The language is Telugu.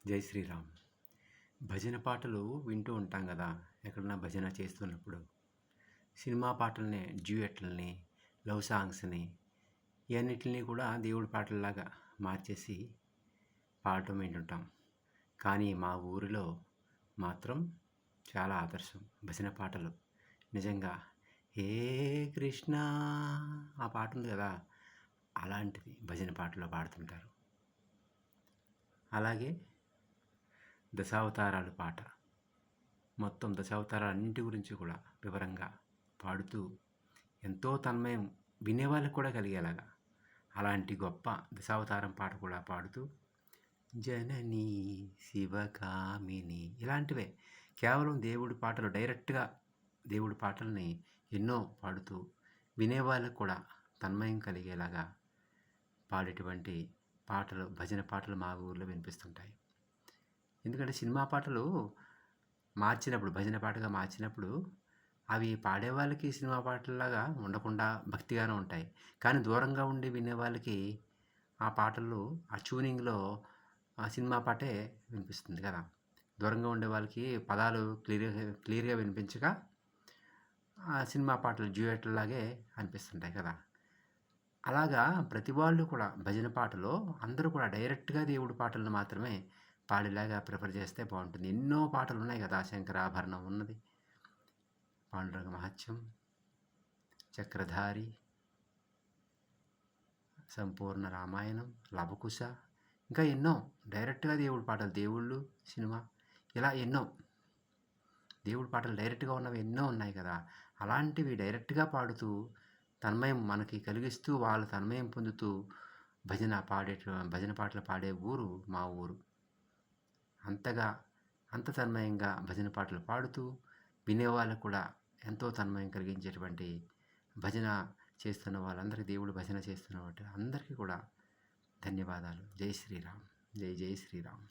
జై శ్రీరామ్. భజన పాటలు వింటూ ఉంటాం కదా, ఎక్కడన్నా భజన చేస్తున్నప్పుడు. సినిమా పాటల్ని, డ్యూయెట్లని, లవ్ సాంగ్స్ని ఇవన్నిటిని కూడా దేవుడి పాటల్లాగా మార్చేసి పాడటం వింటుంటాం. కానీ మా ఊరిలో మాత్రం చాలా ఆదర్శం భజన పాటలు. నిజంగా హే కృష్ణ ఆ పాట ఉంది కదా, అలాంటిది భజన పాటలో పాడుతుంటారు. అలాగే దశావతారాలు పాట, మొత్తం దశావతారాలు అన్నింటి గురించి కూడా వివరంగా పాడుతూ ఎంతో తన్మయం వినేవాళ్ళకి కూడా కలిగేలాగా అలాంటి గొప్ప దశావతారం పాట కూడా పాడుతూ జననీ శివకామిని ఇలాంటివే కేవలం దేవుడి పాటలు, డైరెక్ట్గా దేవుడి పాటల్ని ఎన్నో పాడుతూ వినేవాళ్ళకు కూడా తన్మయం కలిగేలాగా పాడేటువంటి పాటలు, భజన పాటలు మా ఊర్లో వినిపిస్తుంటాయి. ఎందుకంటే సినిమా పాటలు మార్చినప్పుడు, భజన పాటగా మార్చినప్పుడు అవి పాడేవాళ్ళకి సినిమా పాటల్లాగా ఉండకుండా భక్తిగానే ఉంటాయి. కానీ దూరంగా ఉండి వినేవాళ్ళకి ఆ పాటలు, ఆ ట్యూనింగ్లో ఆ సినిమా పాటే వినిపిస్తుంది కదా. దూరంగా ఉండే వాళ్ళకి పదాలు క్లియర్గా వినిపించక ఆ సినిమా పాటలు డ్యూయెట్లాగే అనిపిస్తుంటాయి కదా. అలాగా ప్రతి వాళ్ళు కూడా భజన పాటలో అందరూ కూడా డైరెక్ట్గా దేవుడి పాటలను మాత్రమే పాడేలాగా ప్రిఫర్ చేస్తే బాగుంటుంది. ఎన్నో పాటలు ఉన్నాయి కదా, శంకరాభరణం ఉన్నది, పాండురంగ మహత్యం, చక్రధారి, సంపూర్ణ రామాయణం, లవకుశ, ఇంకా ఎన్నో డైరెక్ట్గా దేవుడి పాటలు, దేవుళ్ళు సినిమా, ఇలా ఎన్నో దేవుడి పాటలు డైరెక్ట్గా ఉన్నవి ఎన్నో ఉన్నాయి కదా. అలాంటివి డైరెక్ట్గా పాడుతూ తన్మయం మనకి కలిగిస్తూ, వాళ్ళు తన్మయం పొందుతూ భజన పాటలు పాడే ఊరు మా ఊరు. అంత తన్మయంగా భజన పాటలు పాడుతూ వినేవాళ్ళకు కూడా ఎంతో తన్మయం కలిగించేటువంటి భజన చేస్తున్న వాళ్ళందరికీ, దేవుడు భజన చేస్తున్న అందరికీ కూడా ధన్యవాదాలు. జై శ్రీరామ్. జై జై శ్రీరామ్.